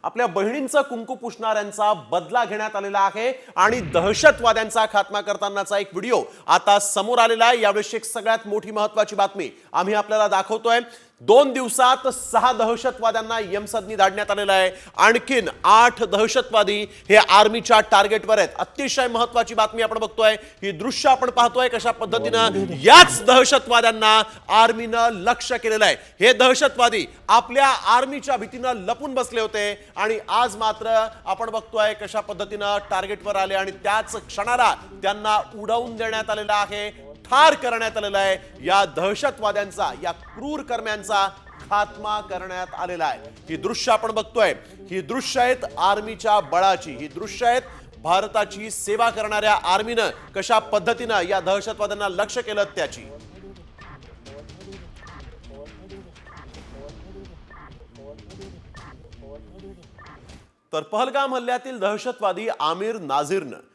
आपल्या बहिणींचा कुंकू पुसणाऱ्यांचा बदला घेण्यात आलेला आहे आणि दहशतवाद्यांचा खात्मा करतानाचा एक व्हिडिओ आता समोर आलेला आहे। यावेळी एक सगळ्यात मोठी महत्त्वाची बातमी आम्ही आपल्याला दाखवतोय। 2 दिवसात 6 दहशतवाद्यांना यमसदनी धाडण्यात आलेला आहे। आणखीन 8 दहशतवादी हे आर्मीच्या टार्गेटवर आहेत। अतिशय महत्त्वाची बातमी आपण बघतोय। ही दृश्य आपण पाहतोय कशा पद्धतीने याच दहशतवाद्यांना आर्मीनं लक्ष्य केलेलं आहे। हे दहशतवादी आपल्या आर्मीच्या भीतीने लपून बसले होते आणि आज मात्र आपण बघतोय कशा पद्धतीने टार्गेटवर आले आणि त्याच क्षणाला त्यांना उडवून देण्यात आलेला आहे, ठार करण्यात आलेला आहे। या दहशतवाद्यांचा, या क्रूर कर्म्यांचा खात्मा करण्यात आलेला आहे। ही दृश्य आपण बघतोय, ही दृश्य आहेत आर्मीच्या बळाची, ही दृश्य आहेत भारताची सेवा करणाऱ्या आर्मीनं कशा पद्धतीने या दहशतवाद्यांना लक्ष्य केलं त्याची। तर पहलगाम हल्ल्यातील दहशतवादी आमिर नाझीरनं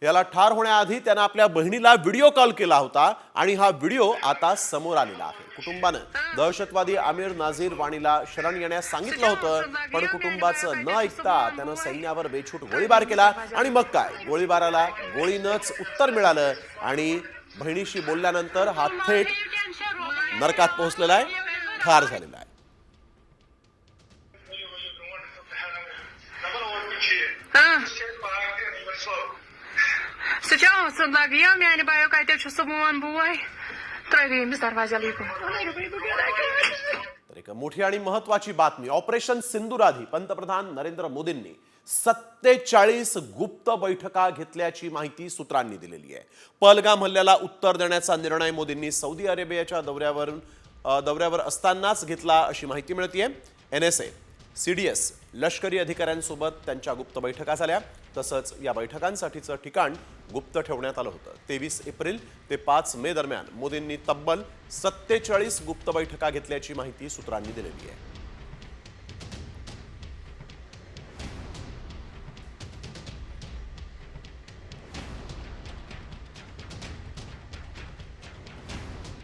याला ठार होण्याआधी त्याने आपल्या बहिणीला व्हिडिओ कॉल केला होता आणि हा व्हिडिओ आता समोर आलेला आहे। कुटुंबाने दहशतवादी आमिर नाझीर वाणीला शरण येण्यास सांगितलं होतं, पण कुटुंबाचं न ऐकता त्यानं सैन्यावर बेछूट गोळीबार केला आणि मग काय, गोळीबाराला गोळीनंच उत्तर मिळालं आणि बहिणीशी बोलल्यानंतर हा थेट नरकात पोहोचलेला आहे, ठार झालेला आहे। तर एक मोठी आणि महत्त्वाची बातमी, ऑपरेशन सिंदूर आधी पंतप्रधान नरेंद्र मोदींनी 47 गुप्त बैठका घेतल्याची माहिती सूत्रांनी दिलेली आहे। पहलगाम हल्ल्याला उत्तर देण्याचा निर्णय मोदींनी सौदी अरेबियाच्या दौऱ्यावर असतानाच घेतला अशी माहिती मिळतेय। NSA, CDS, लष्करी अधिकाऱ्यांसोबत त्यांच्या गुप्त बैठका झाल्या, तसंच या बैठकांसाठीचं ठिकाण गुप्त ठेवण्यात आलं होतं। 23 एप्रिल ते 5 मे दरम्यान मोदींनी तब्बल 47 गुप्त बैठका घेतल्याची माहिती सूत्रांनी दिलेली आहे।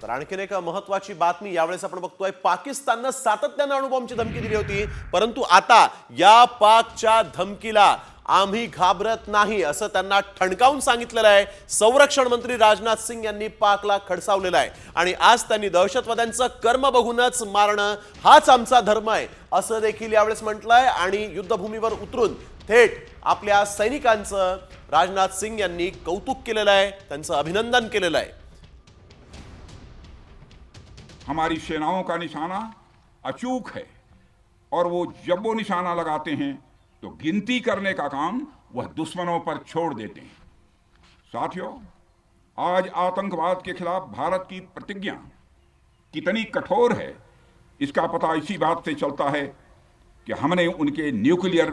तर आणखीन एक महत्त्वाची बातमी यावेळेस आपण बघतोय, पाकिस्ताननं सातत्यानं अणुबॉम्बची धमकी दिली होती, परंतु आता या पाकच्या धमकीला आम्ही घाबरत नाही असं त्यांना ठणकावून सांगितलेलं आहे। संरक्षण मंत्री राजनाथ सिंग यांनी पाकला खडसावलेलं आहे आणि आज त्यांनी दहशतवाद्यांचं कर्म बघूनच मारणं हाच आमचा धर्म आहे असं देखील यावेळेस म्हटलंय आणि युद्धभूमीवर उतरून थेट आपल्या सैनिकांचं राजनाथ सिंग यांनी कौतुक केलेलं आहे, त्यांचं अभिनंदन केलेलं आहे। हमारी सेनाओं का निशाना अचूक है और वो जब वो निशाना लगाते हैं तो गिनती करने का काम वह दुश्मनों पर छोड़ देते हैं। साथियों, आज आतंकवाद के खिलाफ भारत की प्रतिज्ञा कितनी कठोर है इसका पता इसी बात से चलता है कि हमने उनके न्यूक्लियर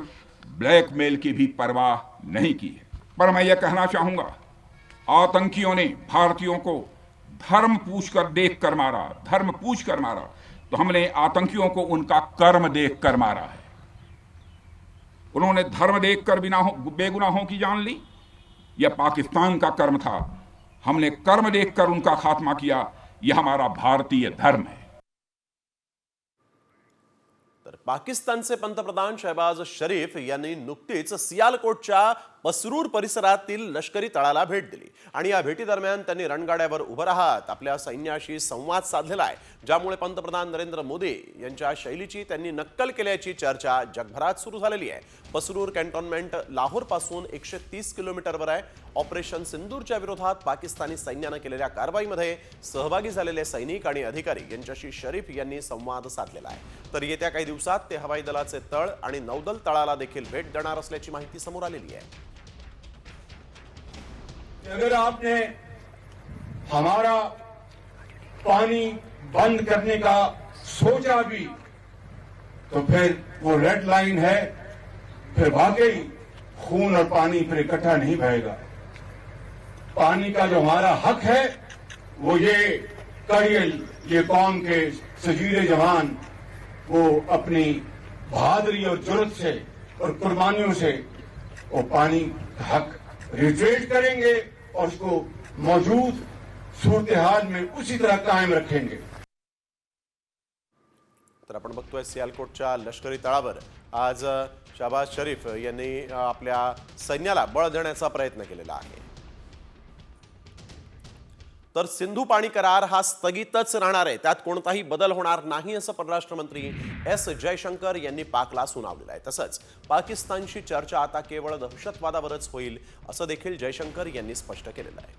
ब्लैकमेल की भी परवाह नहीं की है। पर मैं ये कहना चाहूंगा, आतंकियों ने भारतीयों को धर्म पूछकर देखकर मारा, धर्म पूछकर मारा, तो हमने आतंकियों को उनका कर्म देखकर मारा है। उन्होंने धर्म देखकर बेगुनाहों की जान ली, यह पाकिस्तान का कर्म था। हमने कर्म देखकर उनका खात्मा किया, यह हमारा भारतीय धर्म है। तर पाकिस्तानचे पंतप्रधान शहबाज शरीफ यांनी नुकतीच सियालकोटच्या पसरूर परिसरातील लष्करी तळाला भेट दिली आणि या भेटीदरम्यान त्यांनी रणगाड्यावर उभं राहत आपल्या सैन्याशी संवाद साधलेला आहे, ज्यामुळे पंतप्रधान नरेंद्र मोदी यांच्या शैलीची त्यांनी नक्कल केल्याची चर्चा जगभरात सुरू झालेली आहे। पसरूर कॅन्टोन्मेंट लाहोर पासून 130 किलोमीटरवर आहे। ऑपरेशन सिंदूरच्या विरोधात पाकिस्तानी सैन्याने केलेल्या कारवाईमध्ये सहभागी झालेले सैनिक आणि अधिकारी यांच्याशी शरीफ यांनी संवाद साधलेला आहे। तर येत्या काही दिवसात ते हवाई दलाचे तळ आणि नौदल तळाला देखील भेट देणार असल्याची माहिती समोर आलेली आहे। अगर आपने हमारा पानी बंद करने का सोचा भी तो फिर वो रेड लाइन है, फिर वाकई खून और पानी फिर इकट्ठा नहीं बहेगा। पानी का जो हमारा हक है वो ये कौम के सजीले जवान वो अपनी बहादुरी और जुर्रत से और कुर्बानियों से वो पानी का हक रिट्रीट करेंगे और उसको मौजूद सूरत हाल में उसी तरह कायम रखेंगे। तर आपण बघतोय सियालकोटच्या लष्करी तळावर आज शहबाज शरीफ यांनी आपल्या सैन्याला बळ देण्याचा प्रयत्न केलेला आहे. तर सिंधू पाणी करार हा स्थगितच राहणार आहे, त्यात कोणताही बदल होणार नाही असं परराष्ट्र मंत्री एस जयशंकर यांनी पाकला सुनावलेलं आहे. तसंच पाकिस्तानशी चर्चा आता केवळ दहशतवादावरच होईल असं देखील जयशंकर यांनी स्पष्ट केलेलं आहे.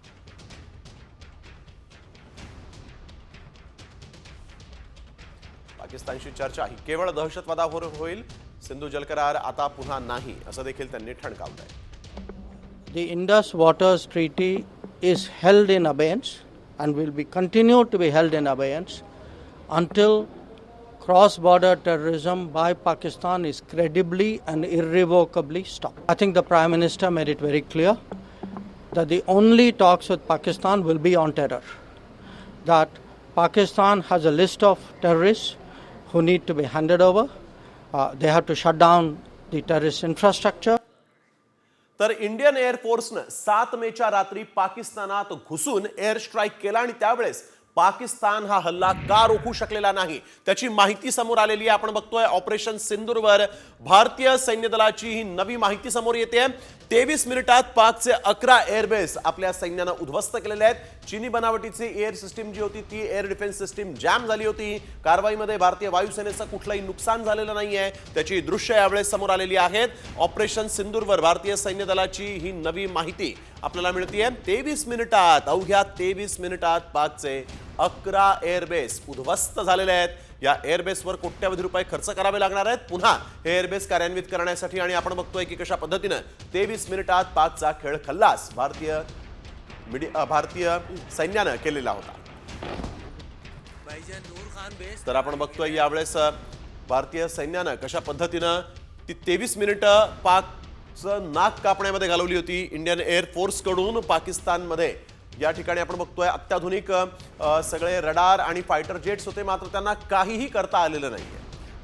पाकिस्तानशी चर्चा ही केवळ दहशतवादावर होईल, सिंधू जलकरार आता पुन्हा नाही असं देखील त्यांनी ठणकावलंय. The Indus Waters Treaty is held in abeyance and will be continued to be held in abeyance until cross-border terrorism by Pakistan is credibly and irrevocably stopped. I think the Prime Minister made it very clear that the only talks with Pakistan will be on terror. That Pakistan has a list of terrorists who need to be handed over. They have to shut down the terrorist infrastructure. तर Indian एअरफोर्सनं 7 मेच्या रात्री पाकिस्तानात घुसून air strike केला आणि त्यावेळेस पाकिस्तान हा हल्ला का रोखू शकलेला नाही त्याची माहिती समोर आलेली आहे. आपण बघतोय ऑपरेशन सिंदूरवर भारतीय सैन्य दलाची ही नवी माहिती समोर येते. 23 मिनिटात पाकचे 11 एअरबेस आपल्या सैन्यानं उद्ध्वस्त केलेले आहेत. चीनी बनावटीची एअर सिस्टीम जी होती ती एअर डिफेन्स सिस्टीम जॅम झाली होती. कारवाईमध्ये भारतीय वायुसेनेचं कुठलंही नुकसान झालेलं नाहीये, त्याची दृश्य यावेळेस समोर आलेली आहेत. ऑपरेशन सिंदूरवर भारतीय सैन्य दलाची ही नवी माहिती आपल्याला मिळतेय. 23 मिनिटात अवघ्या 23 मिनिटात पाकचे 11 एअरबेस उद्ध्वस्त झालेले आहेत. या एअरबेसवर कोट्यवधी रुपये खर्च करावे लागणार आहेत पुन्हा हे एअरबेस कार्यान्वित करण्यासाठी. आणि आपण बघतोय की कशा पद्धतीनं 23 मिनिटात पाकचा खेळ खल्लास भारतीय सैन्यानं केलेला होता. तर आपण बघतोय यावेळेस भारतीय सैन्यानं कशा पद्धतीनं ती 23 मिनिटं पाकचं नाक कापण्यामध्ये घालवली होती. इंडियन एअरफोर्स कडून पाकिस्तानमध्ये या ठिकाणी आपण बघतोय अत्याधुनिक सगळे रडार आणि फायटर जेट्स होते, मात्र त्यांना काहीही करता आलेलं नाहीये.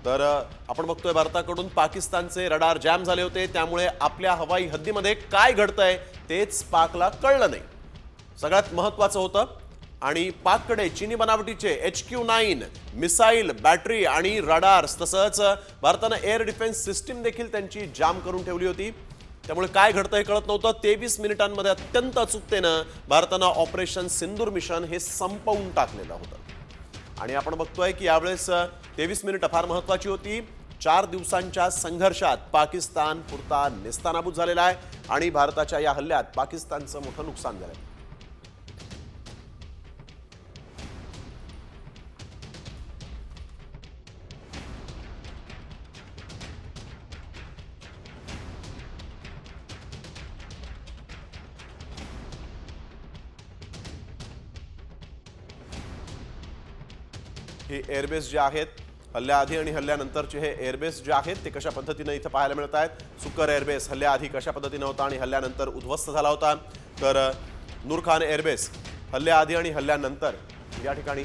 तर आपण बघतोय भारताकडून पाकिस्तानचे रडार जॅम झाले होते, त्यामुळे आपल्या हवाई हद्दीमध्ये काय घडतंय तेच पाकला कळलं नाही. सगळ्यात महत्त्वाचं होतं आणि पाककडे चीनी बनावटीचे HQ-9 मिसाईल, बॅटरी आणि रडार्स तसंच भारतानं एअर डिफेन्स सिस्टीम देखील त्यांची जाम करून ठेवली होती. त्यामुळे काय घडतंय कळत नव्हतं. 23 मिनिटांमध्ये अत्यंत अचूकतेनं भारतानं ऑपरेशन सिंदूर मिशन हे संपवून टाकलेलं होतं. आणि आपण बघतोय की यावेळेस 23 मिनिटं फार महत्त्वाची होती. 4 दिवसांच्या संघर्षात पाकिस्तान पुरता नेस्तानाबूत झालेला आहे आणि भारताच्या या हल्ल्यात पाकिस्तानचं मोठं नुकसान झालंय. हे एअरबेस जे आहेत हल्ल्याआधी आणि हल्ल्यानंतरचे हे एअरबेस जे आहेत ते कशा पद्धतीनं इथं पाहायला मिळत आहेत. सुकर एअरबेस हल्ल्याआधी कशा पद्धतीनं होता आणि हल्ल्यानंतर उद्ध्वस्त झाला होता. तर नूर खान एअरबेस हल्ल्याआधी आणि हल्ल्यानंतर या ठिकाणी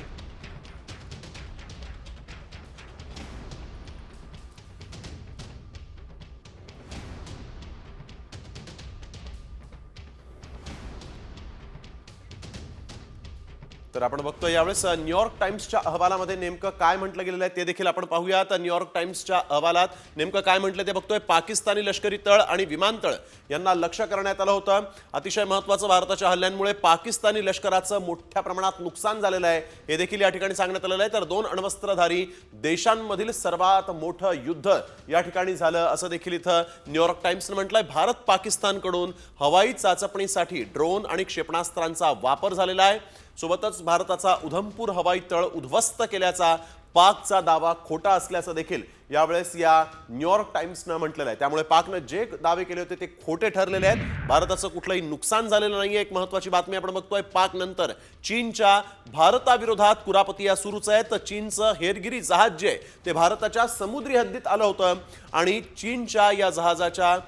तर आपण बघतोय यावेळेस न्यूयॉर्क टाइम्सच्या अहवालामध्ये नेमकं काय म्हटलं गेलेलं आहे ते देखील आपण पाहूया. तर न्यूयॉर्क टाइम्सच्या अहवालात नेमकं काय म्हटलं ते बघतोय. पाकिस्तानी लष्करी तळ आणि विमानतळ यांना लक्ष्य करण्यात आलं होतं. अतिशय महत्त्वाचं, भारताच्या हल्ल्यांमुळे पाकिस्तानी लष्कराचं मोठ्या प्रमाणात नुकसान झालेलं आहे हे देखील या ठिकाणी सांगण्यात आलेलं आहे. तर 2 अण्वस्त्रधारी देशांमधील सर्वात मोठं युद्ध या ठिकाणी झालं असं देखील इथं न्यूयॉर्क टाइम्सनं म्हटलंय. भारत पाकिस्तानकडून हवाई चाचपणीसाठी ड्रोन आणि क्षेपणास्त्रांचा वापर झालेला आहे. सोबतच भारताचा उधमपूर हवाई तळ उद्ध्वस्त केल्याचा पाकचा दावा खोटा असल्याचं देखील यावेळेस या न्यूयॉर्क टाइम्सनं म्हटलेलं आहे. त्यामुळे पाकनं जे दावे केले होते ते खोटे ठरलेले आहेत. भारताचं कुठलंही नुकसान झालेलं नाहीये. एक महत्त्वाची बातमी आपण बघतोय. पाक नंतर चीनच्या भारताविरोधात कुरापती सुरूच आहे. तर चीनचं हेरगिरी जहाज जे ते भारताच्या समुद्री हद्दीत आलं होतं आणि चीनच्या या जहाजाचे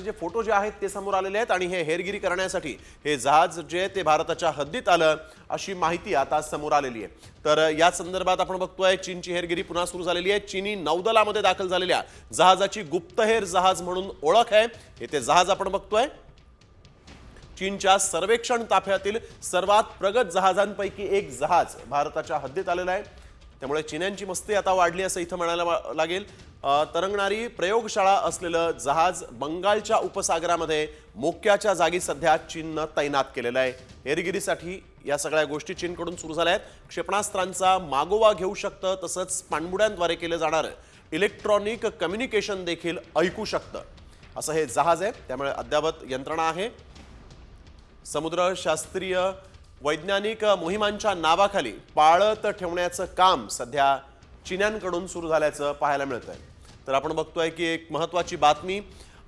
जे फोटो जे आहेत ते समोर आलेले आहेत आणि हे हेरगिरी करण्यासाठी हे जहाज जे ते भारताच्या हद्दीत आलं अशी माहिती आता समोर आलेली आहे. तर या संदर्भात आपण बघतोय चीनची हेरगिरी पुन्हा सुरू झालेली आहे. चीनी नौदलामध्ये दाखल झालेल्या जहाजाची गुप्तहेर जहाज म्हणून ओळख आहे. हे ते जहाज आपण बघतोय चीनच्या सर्वेक्षण ताफ्यातील सर्वात प्रगत जहाजांपैकी एक जहाज भारताच्या हद्दीत आलेलं आहे. त्यामुळे चीन्यांची मस्ती आता वाढली असं इथं म्हणायला लागेल. तरंगणारी प्रयोगशाळा असलेलं जहाज बंगालच्या उपसागरामध्ये मोक्याच्या जागी सध्या चीननं तैनात केलेलं आहे. हेरगिरीसाठी या सगळ्या गोष्टी चीनकडून सुरू झाल्या आहेत. क्षेपणास्त्रांचा मागोवा घेऊ शकतं, तसंच पाणबुड्यांद्वारे केलं जाणारं इलेक्ट्रॉनिक कम्युनिकेशन देखील ऐकू शकतं असं हे जहाज आहे. त्यामुळे अद्ययावत यंत्रणा आहे. समुद्रशास्त्रीय वैज्ञानिक मोहिमांच्या नावाखाली पाळत ठेवण्याचं काम सध्या चीन्यांकडून सुरू झाल्याचं पाहायला मिळतंय. तर आपण बघतोय की एक महत्त्वाची बातमी,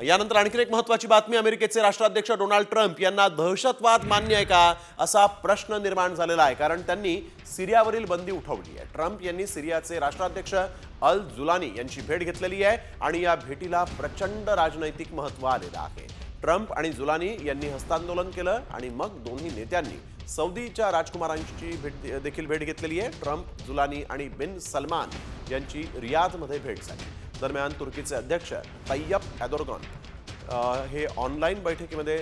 यानंतर आणखी एक महत्त्वाची बातमी. अमेरिकेचे राष्ट्राध्यक्ष डोनाल्ड ट्रम्प यांना दहशतवाद मान्य आहे का असा प्रश्न निर्माण झालेला आहे, कारण त्यांनी सिरियावरील बंदी उठवली आहे. ट्रम्प यांनी सिरियाचे राष्ट्राध्यक्ष अल जुलानी यांची भेट घेतलेली आहे आणि या भेटीला प्रचंड राजनैतिक महत्त्व आलेलं आहे. ट्रम्प आणि जुलानी यांनी हस्तांदोलन केलं आणि मग दोन्ही नेत्यांनी सौदीच्या राजकुमारांची देखील भेट घेतलेली आहे. ट्रम्प, जुलानी आणि बिन सलमान यांची रियादमध्ये भेट झाली. दरम्यान तुर्कीचे अध्यक्ष तय्यप एर्दोगान हे ऑनलाईन बैठकीमध्ये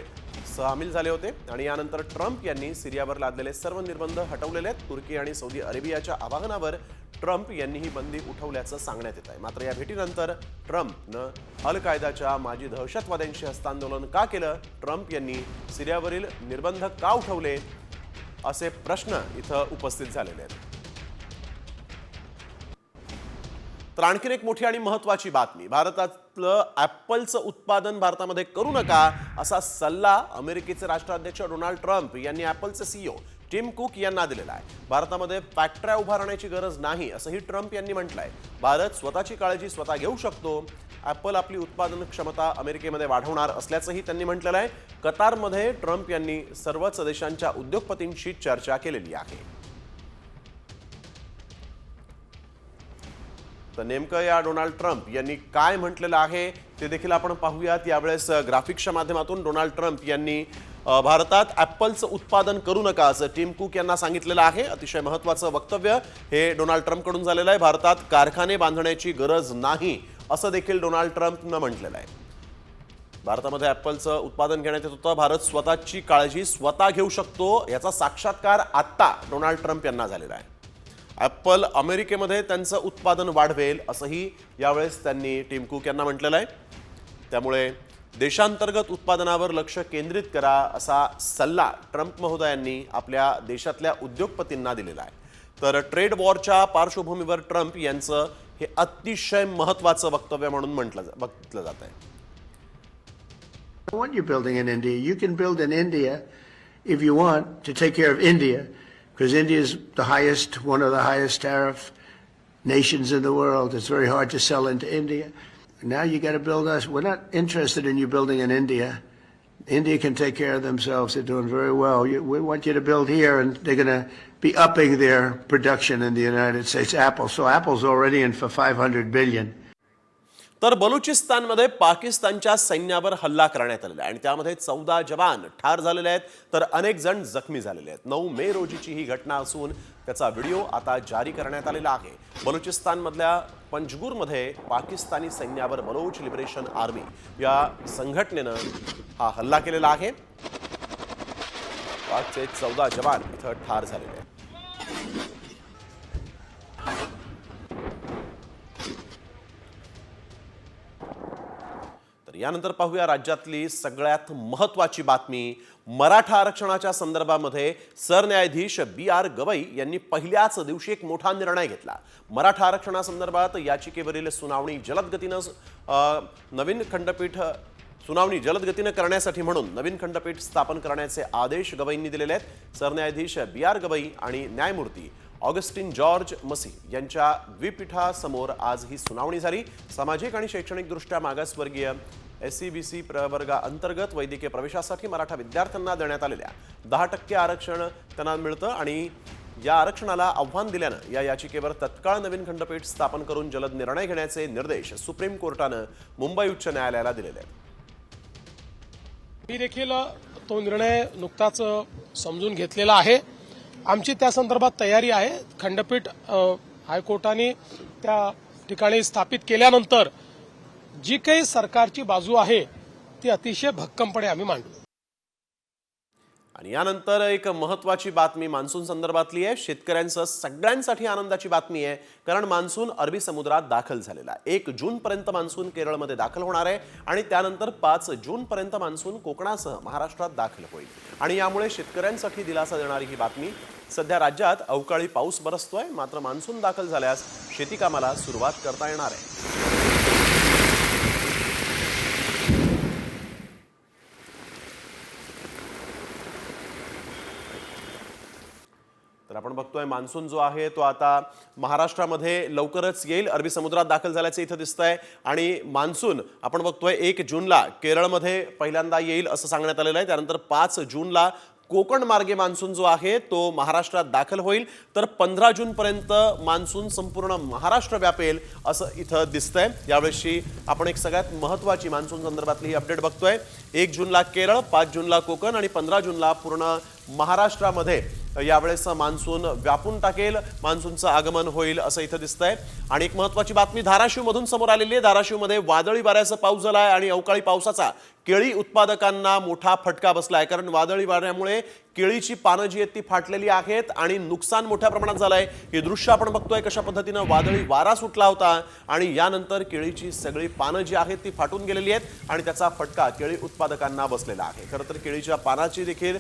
सामील झाले होते आणि यानंतर ट्रम्प यांनी सिरियावर लादलेले सर्व निर्बंध हटवलेले आहेत. तुर्की आणि सौदी अरेबियाच्या आवाहनावर ट्रम्प यांनी ही बंदी उठवल्याचं सांगण्यात येत आहे. मात्र या भेटीनंतर ट्रम्पनं अल कायदाच्या माजी दहशतवाद्यांशी हस्तांदोलन का केलं, ट्रम्प यांनी सिरियावरील निर्बंध का उठवले असे प्रश्न इथं उपस्थित झालेले आहेत. तर आणखीन एक मोठी आणि महत्त्वाची बातमी, भारतातलं ॲपलचं उत्पादन भारतामध्ये करू नका असा सल्ला अमेरिकेचे राष्ट्राध्यक्ष डोनाल्ड ट्रम्प यांनी ॲपलचे CEO टिम कुक यांना दिलेला आहे. भारतामध्ये फॅक्टऱ्या उभारण्याची गरज नाही असंही ट्रम्प यांनी म्हटलंय. भारत स्वतःची काळजी स्वतः घेऊ शकतो. ॲपल आपली उत्पादन क्षमता अमेरिकेमध्ये वाढवणार असल्याचंही त्यांनी म्हटलेलं आहे. कतारमध्ये ट्रम्प यांनी सर्वच देशांच्या उद्योगपतींशी चर्चा केलेली आहे. तर नेमकं या डोनाल्ड ट्रम्प यांनी काय म्हटलेलं आहे ते देखील आपण पाहूयात. यावेळेस ग्राफिक्सच्या माध्यमातून डोनाल्ड ट्रम्प यांनी भारतात ॲपलचं उत्पादन करू नका असं टिम कुक यांना सांगितलेलं आहे. अतिशय महत्त्वाचं वक्तव्य हे डोनाल्ड ट्रम्पकडून झालेलं आहे. भारतात कारखाने बांधण्याची गरज नाही असं देखील डोनाल्ड ट्रम्पनं म्हटलेलं आहे. भारतामध्ये ॲपलचं उत्पादन घेण्यात येत होतं. भारत स्वतःची काळजी स्वतः घेऊ शकतो याचा साक्षात्कार आत्ता डोनाल्ड ट्रम्प यांना झालेला आहे. ॲपल अमेरिकेमध्ये त्यांचं उत्पादन वाढवेल असंही यावेळेस त्यांनी टिम कुक यांना म्हटलेलं आहे. त्यामुळे देशांतर्गत उत्पादनावर लक्ष केंद्रित करा असा सल्ला ट्रम्प महोदयांनी आपल्या देशातल्या उद्योगपतींना दिलेला आहे. तर ट्रेड वॉरच्या पार्श्वभूमीवर ट्रम्प यांचं हे अतिशय महत्त्वाचं वक्तव्य म्हणून बघितलं जात आहे. What you're building in India, you can build in India if you want to take care of India, because India is one of the highest tariff nations in the world. It's very hard to sell into India. Now you got to build us. We're not interested in you building in India. India can take care of themselves. They're doing very well. We want you to build here, and they're going to be upping their production in the United States. So Apple's already in for $500 billion. तर बलुचिस्तानमध्ये पाकिस्तानच्या सैन्यावर हल्ला करण्यात आलेला आहे आणि त्यामध्ये 14 जवान ठार झालेले आहेत तर अनेक जण जखमी झालेले आहेत. 9 मे रोजीची ही घटना असून त्याचा व्हिडिओ आता जारी करण्यात आलेला आहे. बलुचिस्तानमधल्या पंजगुरमध्ये पाकिस्तानी सैन्यावर बलोच लिबरेशन आर्मी या संघटनेनं हा हल्ला केलेला आहे. पाकचे 14 जवान इथं ठार झालेले आहेत. यानंतर पाहूया राज्यातली सगळ्यात महत्त्वाची बातमी. मराठा आरक्षणाच्या संदर्भामध्ये सरन्यायाधीश BR गवई यांनी पहिल्याच दिवशी एक मोठा निर्णय घेतला. मराठा आरक्षणासंदर्भात याचिकेवरील सुनावणी जलद गतीनं करण्यासाठी म्हणून नवीन खंडपीठ स्थापन करण्याचे आदेश गवईंनी दिलेले आहेत. सरन्यायाधीश BR गवई आणि न्यायमूर्ती ऑगस्टिन जॉर्ज मसी यांच्या द्विपीठासमोर आज ही सुनावणी झाली. सामाजिक आणि शैक्षणिकदृष्ट्या मागासवर्गीय SCBC प्रवर्गाअंतर्गत वैद्यकीय प्रवेशासाठी मराठा विद्यार्थ्यांना देण्यात आलेल्या 10% आरक्षण त्यांना मिळतं आणि या आरक्षणाला आव्हान दिल्यानं या याचिकेवर तत्काळ नवीन खंडपीठ स्थापन करून जलद निर्णय घेण्याचे निर्देश सुप्रीम कोर्टानं मुंबई उच्च न्यायालयाला दिलेले आहेत. मी देखील तो निर्णय नुकताच समजून घेतलेला आहे. आमची त्या संदर्भात तयारी आहे. खंडपीठ हायकोर्टाने त्या ठिकाणी स्थापित केल्यानंतर जी काही सरकारची बाजू आहे ती अतिशय भक्कमपणे आम्ही मांडू. आणि यानंतर एक महत्त्वाची बातमी मान्सून संदर्भातली आहे. शेतकऱ्यांसह सगळ्यांसाठी आनंदाची बातमी आहे, कारण मान्सून अरबी समुद्रात दाखल झालेला आहे. 1 जूनपर्यंत मान्सून केरळमध्ये दाखल होणार आहे आणि त्यानंतर 5 जूनपर्यंत मान्सून कोकणासह महाराष्ट्रात दाखल होईल. आणि यामुळे शेतकऱ्यांसाठी दिलासा देणारी ही बातमी. सध्या राज्यात अवकाळी पाऊस बरसतोय, मात्र मान्सून दाखल झाल्यास शेती कामाला सुरुवात करता येणार आहे. तर आपण बघतोय मान्सून जो आहे तो आता महाराष्ट्रामध्ये लवकरच येईल. अरबी समुद्रात दाखल झाल्याचे इथं दिसतंय आणि मान्सून आपण बघतोय 1 जूनला केरळमध्ये पहिल्यांदा येईल असं सांगण्यात आलेलं आहे. त्यानंतर 5 जूनला कोकण मार्गे मान्सून जो आहे तो महाराष्ट्रात दाखल होईल. तर 15 जूनपर्यंत मान्सून संपूर्ण महाराष्ट्र व्यापेल असं इथं दिसतंय. यावेळेसची आपण एक सगळ्यात महत्त्वाची मान्सून संदर्भातली ही अपडेट बघतोय. 1 जूनला केरळ, 5 जूनला कोकण आणि 15 जूनला पूर्ण महाराष्ट्रामध्ये यावेळेस मान्सून व्यापून टाकेल, मान्सूनचं आगमन होईल असं इथं दिसतंय. आणि एक महत्त्वाची बातमी धाराशिवमधून समोर आलेली आहे. धाराशिवमध्ये वादळी वाऱ्याचा पाऊस झालाय आणि अवकाळी पावसाचा केळी उत्पादकांना मोठा फटका बसलाय, कारण वादळी वाऱ्यामुळे केळीची पानं जी आहेत ती फाटलेली आहेत आणि नुकसान मोठ्या प्रमाणात झालंय. हे दृश्य आपण बघतोय कशा पद्धतीनं वादळी वारा सुटला होता आणि यानंतर केळीची सगळी पानं जी आहेत ती फाटून गेलेली आहेत आणि त्याचा फटका केळी उत्पादकांना बसलेला आहे. खरं तर केळीच्या पानाची देखील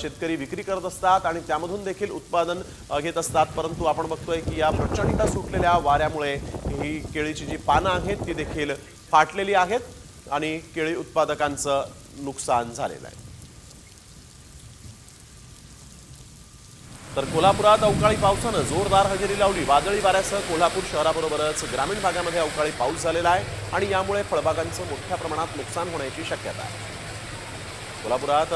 शेतकरी विक्री करत असतात आणि त्यामधून देखील उत्पादन घेत असतात, परंतु आपण बघतोय की या प्रचंड सुटलेल्या वाऱ्यामुळे ही केळीची जी पानं आहेत ती देखील फाटलेली आहेत आणि केळी उत्पादकांचं नुकसान झालेलं आहे. तर कोल्हापुरात अवकाळी पावसानं जोरदार हजेरी लावली. वादळी वाऱ्यासह कोल्हापूर शहराबरोबरच ग्रामीण भागामध्ये अवकाळी पाऊस झालेला आहे आणि यामुळे फळबागांचं मोठ्या प्रमाणात नुकसान होण्याची शक्यता आहे. कोल्हापुरात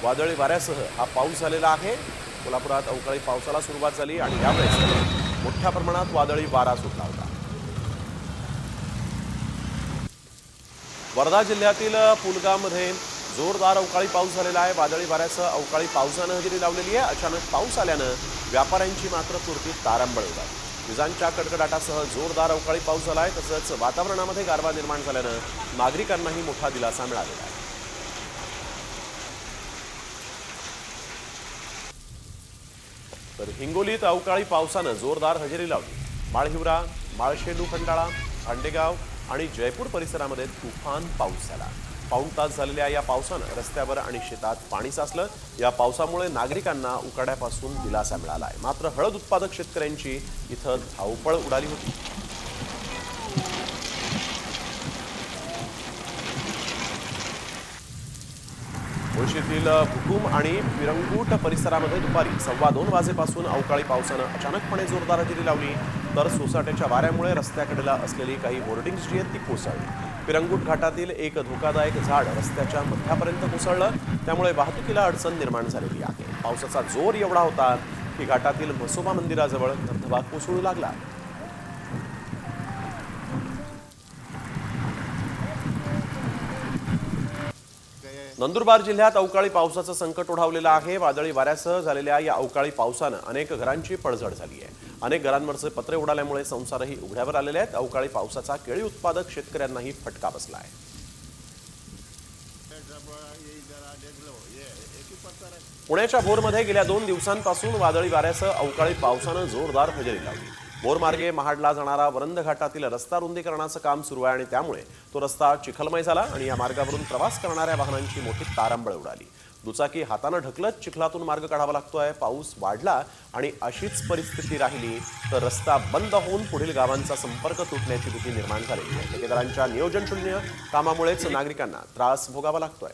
वादळी वाऱ्यासह हा पाऊस झालेला आहे. कोल्हापुरात अवकाळी पावसाला सुरुवात झाली आणि यावेळेस मोठ्या प्रमाणात वादळी वारा सुटला होता. वर्धा जिल्ह्यातील पुलगावमध्ये जोरदार अवकाळी पाऊस झालेला आहे. वादळी वाऱ्यासह अवकाळी पावसानं हजेरी लावलेली आहे. अचानक पाऊस आल्यानं व्यापाऱ्यांची मात्र तुरतीत तारंबळ उडाली. विजांच्या कडकडाटासह जोरदार अवकाळी पाऊस झालाय. तसंच वातावरणामध्ये गारवा निर्माण झाल्यानं नागरिकांनाही मोठा दिलासा मिळालेला आहे. तर हिंगोलीत अवकाळी पावसानं जोरदार हजेरी लावली. माळहिवरा, माळशेंडू खंडाळा, भांडेगाव आणि जयपूर परिसरामध्ये तुफान पाऊस झाला. पाऊण तास झालेल्या या पावसानं रस्त्यावर आणि शेतात पाणी साचलं. या पावसामुळे नागरिकांना उकाड्यापासून दिलासा मिळाला आहे. मात्र हळद उत्पादक शेतकऱ्यांची इथं धावपळ उडाली होती. मुळशीतील भुकुम आणि पिरंगूट परिसरामध्ये दुपारी 2:15 वाजेपासून अवकाळी पावसानं अचानकपणे जोरदार हजेरी लावली. तर सोसाट्याच्या वाऱ्यामुळे रस्त्याकडेला असलेली काही होर्डिंग्स जी आहेत ती कोसळली. पिरंगूट घाटातील एक धोकादायक झाड रस्त्याच्या मध्यापर्यंत कोसळलं. त्यामुळे वाहतुकीला अडचण निर्माण झालेली आहे. पावसाचा जोर एवढा होता की घाटातील म्हसोबा मंदिराजवळ धबधबा कोसळू लागला. नंदुरबार जिल्ह्यात अवकाळी पावसाचं संकट ओढावलेलं आहे. वादळी वाऱ्यासह झालेल्या या अवकाळी पावसानं अनेक घरांची पडझड झाली आहे. अनेक घरांवरचे पत्रे उडाल्यामुळे संसारही उघड्यावर आलेले आहेत. अवकाळी पावसाचा केळी उत्पादक शेतकऱ्यांनाही फटका बसला आहे. पुण्याच्या भोरमध्ये गेल्या 2 दिवसांपासून वादळी वाऱ्यासह अवकाळी पावसानं जोरदार हजेरी लावली. भोरमार्गे महाडला जाणारा वरंद घाटातील रस्ता रुंदीकरणाचं काम सुरू आहे आणि त्यामुळे तो रस्ता चिखलमय झाला आणि या मार्गावरून प्रवास करणाऱ्या वाहनांची मोठी तारंबळ उडाली. दुचाकी हातानं ढकलत चिखलातून मार्ग काढावा लागतोय. पाऊस वाढला आणि अशीच परिस्थिती राहिली तर रस्ता बंद होऊन पुढील गावांचा संपर्क तुटण्याची भीती निर्माण झाली. ठेकेदारांच्या नियोजनशून्य कामामुळेच नागरिकांना त्रास भोगावा लागतोय.